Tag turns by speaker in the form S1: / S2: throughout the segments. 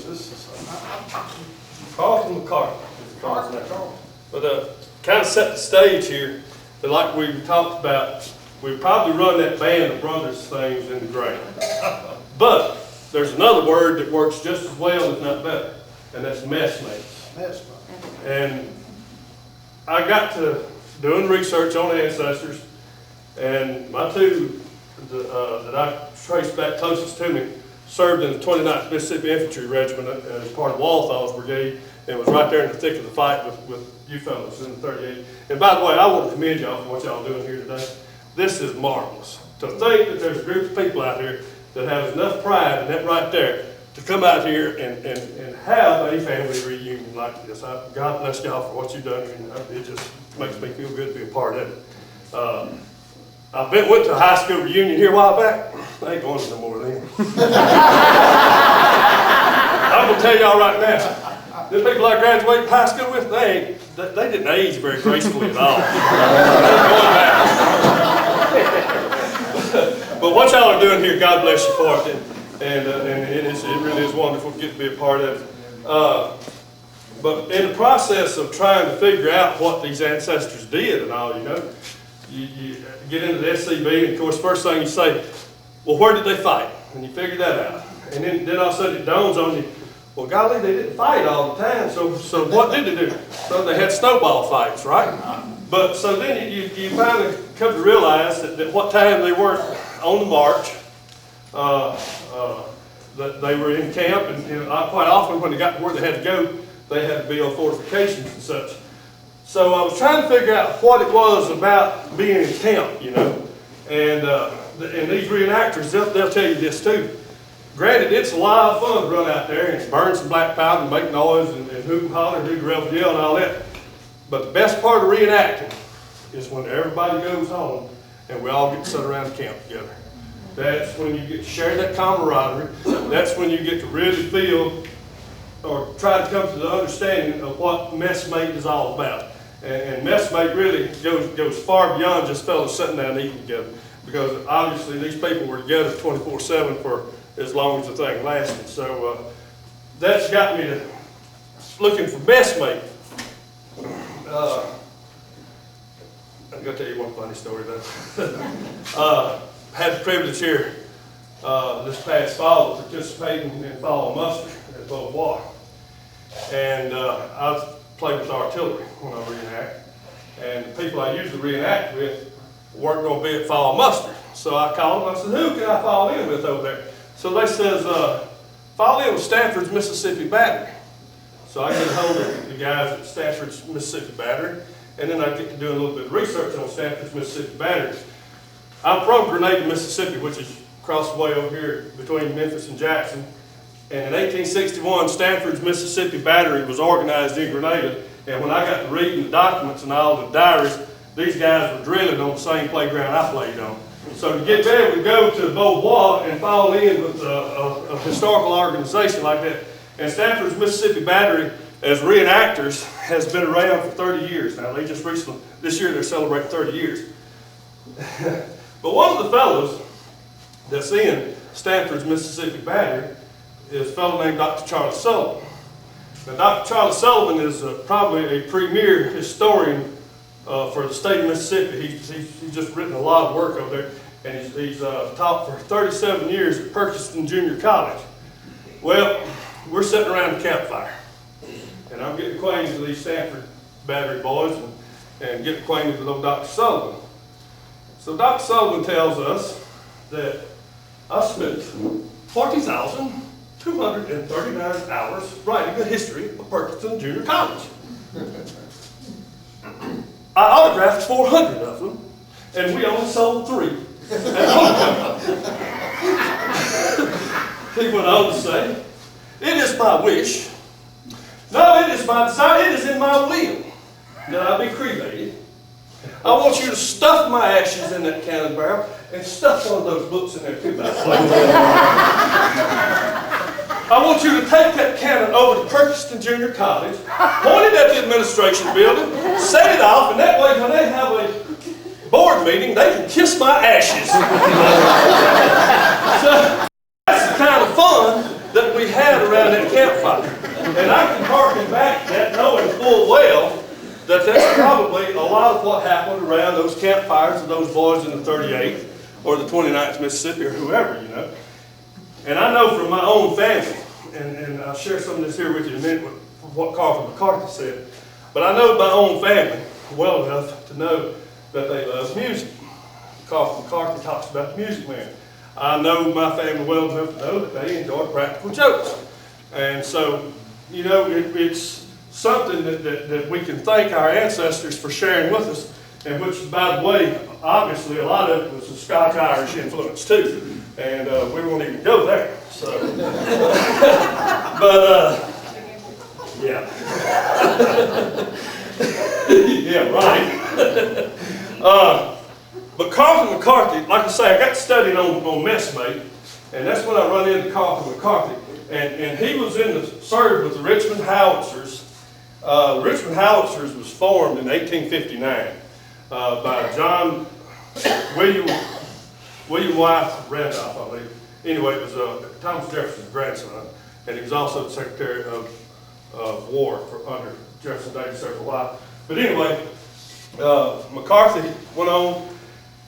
S1: Williams. This is Carlton McCarthy. But kind of set the stage here. But like we talked about, we probably run that band of brothers things in the ground. But there's another word that works just as well, if not better, and that's messmates. And I got to doing research on ancestors, and my two that I traced back closest to me served in the 29th Mississippi Infantry Regiment as part of Walthall's brigade, and was right there in the thick of the fight with you fellows in the 38th. And by the way, I want to commend y'all for what y'all doing here today. This is marvelous. To think that there's a group of people out here that have enough pride in that right there to come out here and have a family reunion like this. God bless y'all for what you've done, and it just makes me feel good to be a part of it. I went to a high school reunion here a while back. I ain't going to no more then. I'm going to tell y'all right now, the people I graduated high school with, they didn't age very gracefully at all. But what y'all are doing here, God bless you for it. And it really is wonderful to get to be a part of it. But in the process of trying to figure out what these ancestors did and all, you get into the SCB, and of course, first thing you say, well, where did they fight? And you figure that out. And then all of a sudden it dawns on you, well, golly, they didn't fight all the time, so what did they do? So they had snowball fights, right? But so then you finally come to realize that what time they were on the march, that they were in camp, and quite often when they got to where they had to go, they had to build fortifications and such. So I was trying to figure out what it was about being in camp, and these reenactors, they'll tell you this too. Granted, it's a lot of fun to run out there and burn some black powder and make noise and hoot and holler and do the rebel yell and all that. But the best part of reenacting is when everybody goes home and we all get to sit around the camp together. That's when you get to share that camaraderie. That's when you get to really feel or try to come to the understanding of what messmate is all about. And messmate really goes far beyond just fellows sitting down and eating together, because obviously these people were together 24/7 for as long as the thing lasted. So that's got me to looking for messmate. I'm going to tell you one funny story though. Had the privilege here this past fall of participating in fall muster at Beauvoir. And I played with artillery when I reenact. And the people I usually reenact with weren't going to be at fall muster. So I called them, I said, who can I fall in with over there? So they says, fall in with Stanford's Mississippi Battery. So I get a hold of the guys at Stanford's Mississippi Battery, and then I get to do a little bit of research on Stanford's Mississippi Battery. I'm from Grenada, Mississippi, which is across the way over here between Memphis and Jackson. And in 1861, Stanford's Mississippi Battery was organized in Grenada. And when I got to reading the documents and all the diaries, these guys were drilling on the same playground I played on. So to get there, we go to Beauvoir and fall in with a historical organization like that. And Stanford's Mississippi Battery, as reenactors, has been around for 30 years now. They just recently, this year they're celebrating 30 years. But one of the fellows that's in Stanford's Mississippi Battery is a fellow named Dr. Charlie Sullivan. Now, Dr. Charlie Sullivan is probably a premier historian for the state of Mississippi. He's just written a lot of work over there, and he's taught for 37 years at Purchaston Junior College. Well, we're sitting around the campfire, and I'm getting acquainted with these Stanford Battery boys and getting acquainted with old Dr. Sullivan. So Dr. Sullivan tells us that I spent 40,239 hours writing the history of Purchaston Junior College. I autographed 400 of them, and we only sold 3. He went on to say, it is my wish, no, it is my desire, it is in my will that I be cremated. I want you to stuff my ashes in that cannon barrel and stuff one of those books in there too. I want you to take that cannon over to Purchaston Junior College, point it at the administration building, set it off, and that way when they have a board meeting, they can kiss my ashes. So that's the kind of fun that we had around that campfire. And I can harken back to that knowing full well that that's probably a lot of what happened around those campfires of those boys in the 38th or the 29th Mississippi or whoever, you know. And I know from my own family, and I'll share some of this here with you in a minute with what Carl McCarthy said, but I know my own family well enough to know that they love music. Carl McCarthy talks about the Music Man. I know my family well enough to know that they enjoy practical jokes. And so, you know, it's something that we can thank our ancestors for sharing with us, and which, by the way, obviously a lot of it was a Scotch-Irish influence too. And we won't even go there. So, but, yeah. Yeah, right. But Carlton McCarthy, like I say, I got studying on Messmates, and that's when I run into Carlton McCarthy. And he was served with the Richmond Howitzers. Richmond Howitzers was formed in 1859 by John William Wythe Randolph, I believe. Anyway, it was Thomas Jefferson's grandson, and he was also the Secretary of War under Jefferson Davis for a while. But anyway, McCarthy went on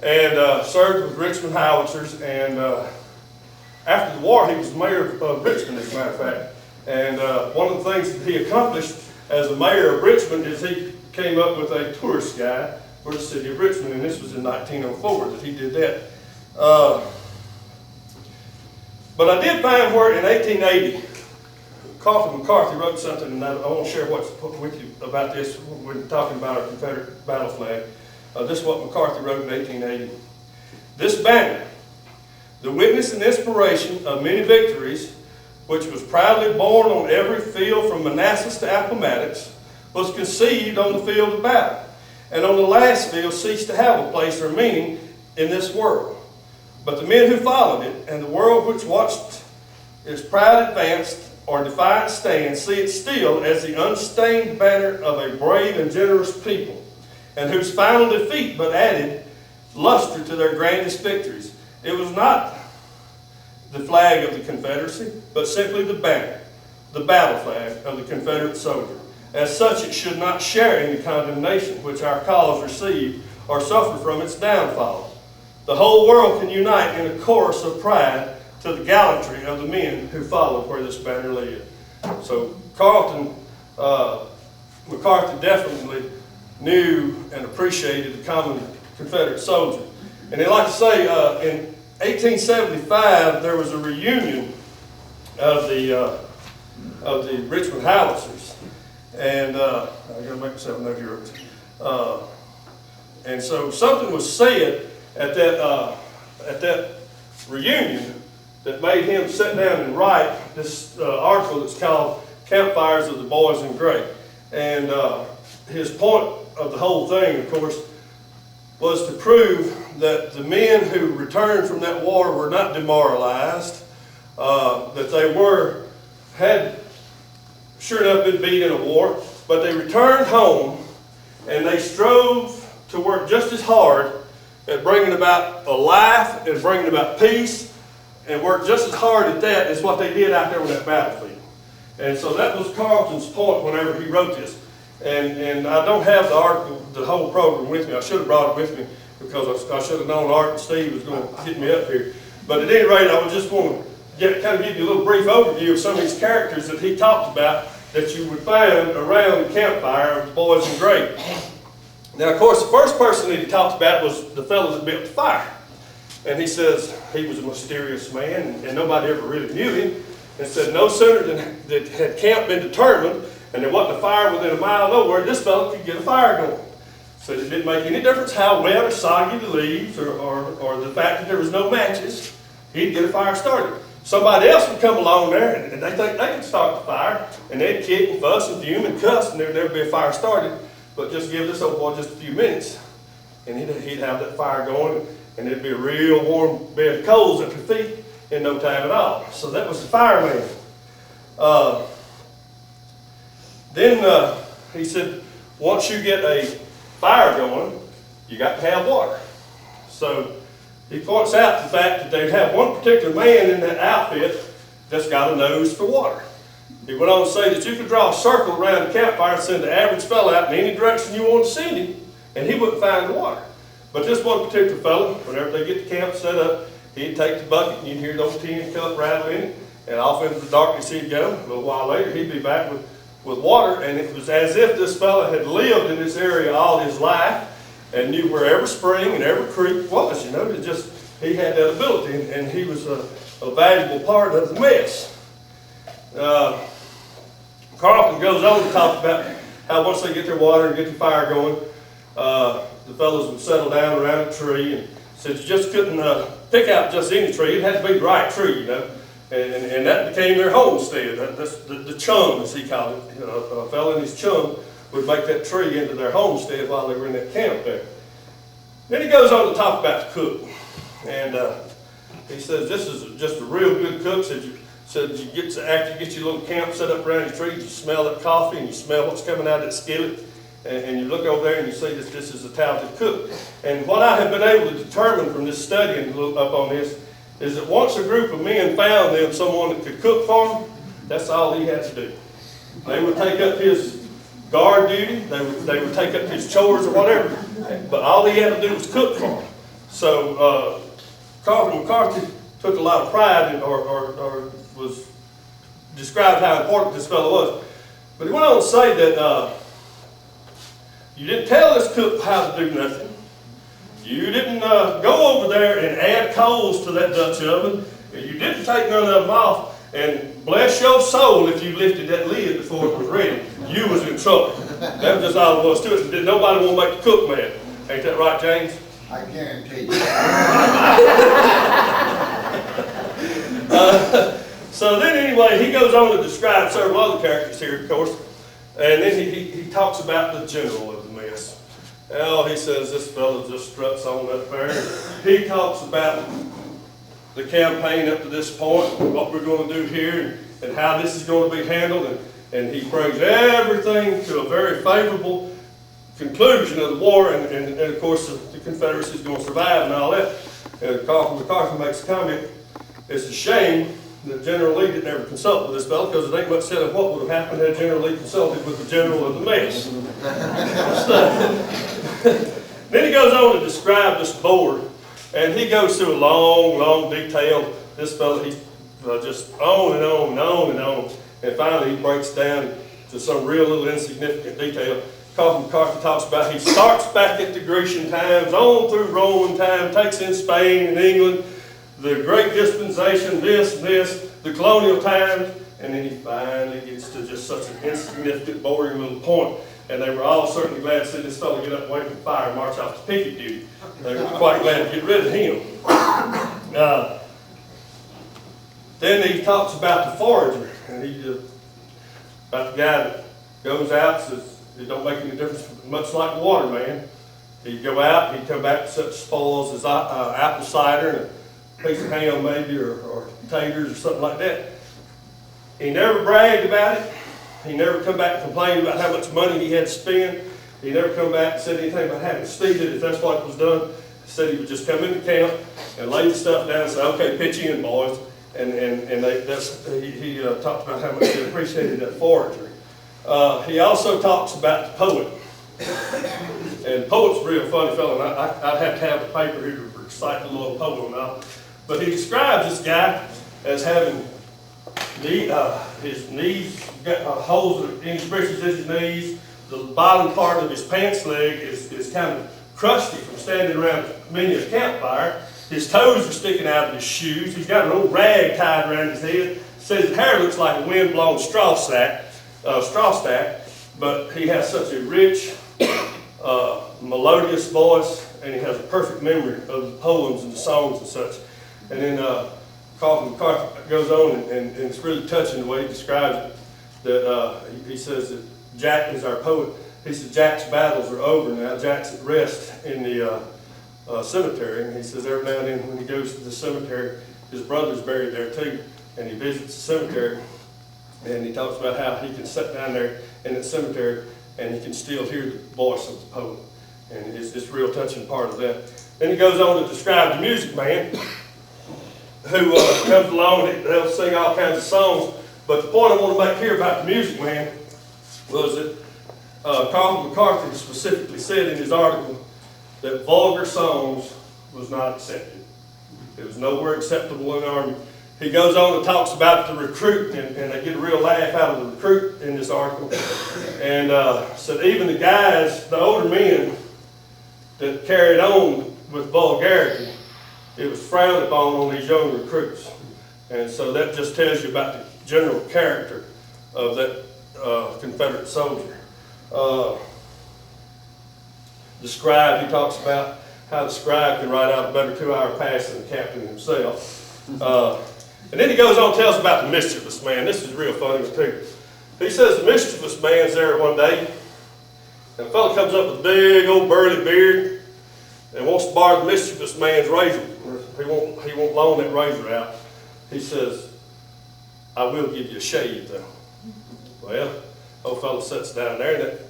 S1: and served with Richmond Howitzers, and after the war he was mayor of Richmond, as a matter of fact. And one of the things that he accomplished as a mayor of Richmond is he came up with a tourist guide for the city of Richmond, and this was in 1904 that he did that. But I did find where in 1880, Carlton McCarthy wrote something, and I want to share what's with you about this when we're talking about our Confederate battle flag. This is what McCarthy wrote in 1880. This banner, the witness and inspiration of many victories, which was proudly borne on every field from Manassas to Appomattox, was conceived on the field of battle, and on the last field ceased to have a place or meaning in this world. But the men who followed it, and the world which watched its proud advance or defiant stand, see it still as the unstained banner of a brave and generous people, and whose final defeat but added luster to their grandest victories. It was not the flag of the Confederacy, but simply the banner, the battle flag of the Confederate soldier. As such, it should not share in the condemnation which our cause received or suffer from its downfall. The whole world can unite in a chorus of pride to the gallantry of the men who followed where this banner led. So Carlton McCarthy definitely knew and appreciated the common Confederate soldier. And then, like I say, in 1875 there was a reunion of the Richmond Howitzers, and I got to make myself note here. And so something was said at that reunion that made him sit down and write this article that's called Campfires of the Boys in Gray. And his point of the whole thing, of course, was to prove that the men who returned from that war were not demoralized, that they had sure enough been beat in a war, but they returned home and they strove to work just as hard at bringing about a life and bringing about peace, and worked just as hard at that as what they did out there on that battlefield. And so that was Carlton's point whenever he wrote this. And I don't have the article, the whole program with me. I should have brought it with me because I should have known Art and Steve was going to get me up here. But at any rate, I was just going to kind of give you a little brief overview of some of these characters that he talked about that you would find around the campfire of the Boys in Gray. Now, of course, the first person that he talked about was the fellow that built the fire. And he says he was a mysterious man, and nobody ever really knew him. And said no sooner than that had camp been determined, and there wasn't a fire within a mile of nowhere, this fellow could get a fire going. So it didn't make any difference how wet or soggy the leaves or the fact that there was no matches, he'd get a fire started. Somebody else would come along there, and they think they could start the fire, and they'd kick and fuss and fume and cuss, and there'd never be a fire started. But just give this old boy just a few minutes, and he'd have that fire going, and it'd be a real warm bed of coals at your feet in no time at all. So that was the fireman. Then he said, once you get a fire going, you got to have water. So he points out the fact that they'd have one particular man in that outfit just got a nose for water. He went on to say that you could draw a circle around the campfire and send the average fellow out in any direction you wanted to send him, and he wouldn't find the water. But this one particular fellow, whenever they get the camp set up, he'd take the bucket and you'd hear the old tin cup rattle in it, and off into the darkness he'd go. A little while later, he'd be back with water, and it was as if this fellow had lived in this area all his life and knew where every spring and every creek was. You know, he had that ability, and he was a valuable part of the mess. Carlton goes on to talk about how once they get their water and get the fire going, the fellows would settle down around a tree, and said you just couldn't pick out just any tree. It had to be the right tree, you know. And that became their homestead. The chum, as he called it. You know, a fellow and his chum would make that tree into their homestead while they were in that camp there. Then he goes on to talk about the cook. And he says, this is just a real good cook. Said you get to, after you get your little camp set up around your tree, you smell that coffee and you smell what's coming out of that skillet. And you look over there and you see that this is a talented cook. And what I have been able to determine from this study and look up on this is that once a group of men found them someone that could cook for them, that's all he had to do. They would take up his guard duty, they would take up his chores or whatever, but all he had to do was cook for them. So Carlton McCarthy took a lot of pride in, or was described how important this fellow was. But he went on to say that you didn't tell this cook how to do nothing. You didn't go over there and add coals to that Dutch oven. You didn't take none of them off. And bless your soul if you lifted that lid before it was ready. You was in trouble. That was just all there was to it. Did nobody want to make the cook mad? Ain't that right, James?
S2: I guarantee you.
S1: So then anyway, he goes on to describe several other characters here, of course. And then he talks about the general of the mess. Oh, he says this fellow just struts on up there. He talks about the campaign up to this point, and what we're going to do here, and how this is going to be handled. And he brings everything to a very favorable conclusion of the war. And of course, the Confederacy is going to survive and all that. And Carlton McCarthy makes a comment, it's a shame that General Lee didn't ever consult with this fellow, because it ain't much said of what would have happened had General Lee consulted with the general of the mess. Then he goes on to describe this board, and he goes through a long, long detail. This fellow, he's just on and on and on and on, and finally he breaks down to some real little insignificant detail. Carlton McCarthy talks about he starts back at the Grecian times, on through Roman time, takes in Spain and England, the Great Dispensation, this and this, the colonial times, and then he finally gets to just such an insignificant, boring little point. And they were all certainly glad to see this fellow get up and wait for the fire and march off to picket duty. They were quite glad to get rid of him. Then he talks about the forager, and about the guy that goes out, says it don't make any difference, much like the water man. He'd go out, he'd come back with such spoils as apple cider and a piece of ham maybe, or taters or something like that. He never bragged about it. He never come back and complained about how much money he had to spend. He never come back and said anything about having to steal it if that's what was done. He said he would just come into camp and lay the stuff down and say, okay, pitch in, boys. And he talked about how much he appreciated that forestry. He also talks about the poet. And the poet's a real funny fellow. And I'd have to have the paper here to recite the little poem now. But he describes this guy as having his knees, holes in his britches at his knees. The bottom part of his pants leg is kind of crusty from standing around many a campfire. His toes are sticking out of his shoes. He's got an old rag tied around his head. Says his hair looks like a wind-blown straw stack. But he has such a rich, melodious voice, and he has a perfect memory of the poems and the songs and such. And then Carlton McCarthy goes on, and it's really touching the way he describes it. That he says that Jack is our poet. He says Jack's battles are over now. Jack's at rest in the cemetery, and he says every now and then when he goes to the cemetery, his brother's buried there too, and he visits the cemetery, and he talks about how he can sit down there in the cemetery and he can still hear the voice of the poet, and it's a real touching part of that. Then he goes on to describe the music man, who comes along, they'll sing all kinds of songs. But the point I want to make here about the music man was that Carlton McCarthy specifically said in his article that vulgar songs was not accepted. It was nowhere acceptable in the Army. He goes on and talks about the recruit, and they get a real laugh out of the recruit in this article. And said even the guys, the older men that carried on with vulgarity, it was frowned upon on these young recruits. And so that just tells you about the general character of that Confederate soldier. The scribe, he talks about how the scribe can write out a better 2-hour pass than the captain himself. And then he goes on and tells about the mischievous man. This is real funny too. He says the mischievous man's there one day, and a fellow comes up with a big old burly beard and wants to borrow the mischievous man's razor. He won't loan that razor out. He says, I will give you a shave though. Well, old fellow sits down there, and that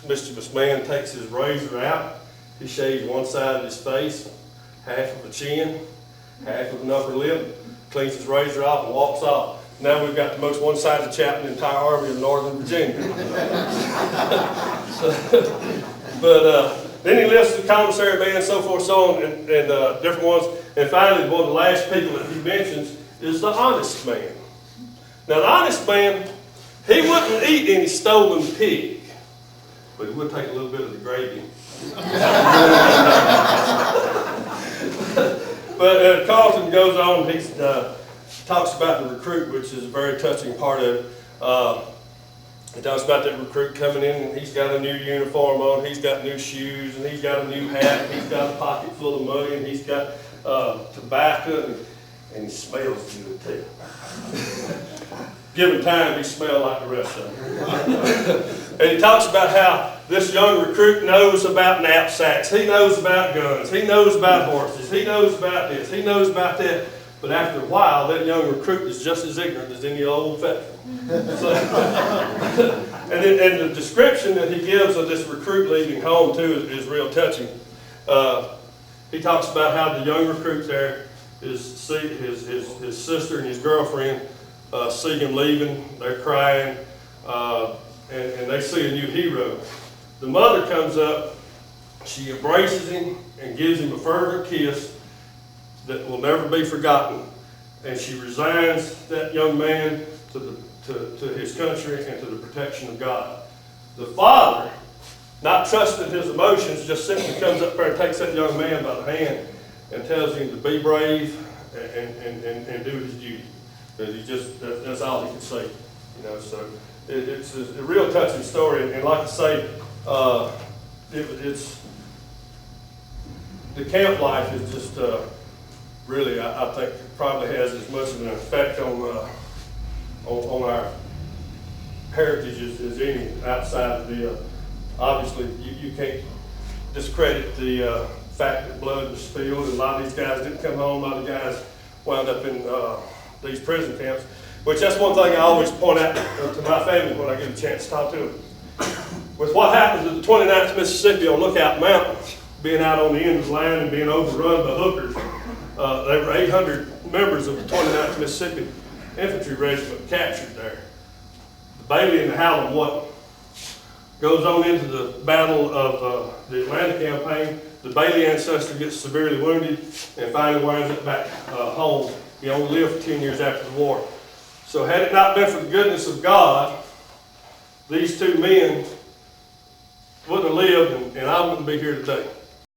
S1: mischievous man takes his razor out. He shaves one side of his face, half of the chin, half of an upper lip, cleans his razor off and walks off. Now we've got the most one-sided chap in the entire Army of Northern Virginia. But then he lists the commissary man and so forth, so on, and different ones. And finally, one of the last people that he mentions is the honest man. Now, the honest man, he wouldn't eat any stolen pig, but he would take a little bit of the gravy. But Carlton goes on, he talks about the recruit, which is a very touching part of it. He talks about that recruit coming in, and he's got a new uniform on, he's got new shoes, and he's got a new hat, he's got a pocket full of money, and he's got tobacco, and he smells good too. Given time, he smelled like the rest of them. And he talks about how this young recruit knows about knapsacks, he knows about guns, he knows about horses, he knows about this, he knows about that. But after a while, that young recruit is just as ignorant as any old veteran. So, and the description that he gives of this recruit leaving home too is real touching. He talks about how the young recruit there his sister and his girlfriend see him leaving. They're crying, and they see a new hero. The mother comes up, she embraces him and gives him a fervent kiss that will never be forgotten. And she resigns that young man to his country and to the protection of God. The father, not trusting his emotions, just simply comes up there and takes that young man by the hand and tells him to be brave and do his duty. That's all he can say. So it's a real touching story. And like I say, it's the camp life is just really, I think, probably has as much of an effect on our heritage as any outside of the. Obviously, you can't discredit the fact that blood was spilled, and a lot of these guys didn't come home. A lot of guys wound up in these prison camps. Which that's one thing I always point out to my family when I get a chance to talk to them. With what happens at the 29th Mississippi on Lookout Mountain, being out on the end of the line and being overrun by hookers, there were 800 members of the 29th Mississippi Infantry Regiment captured there. The Bailey and the Howland won. Goes on into the battle of the Atlanta campaign. The Bailey ancestor gets severely wounded and finally winds up back home. He only lived for 10 years after the war. So had it not been for the goodness of God, these two men wouldn't have lived, and I wouldn't be here today.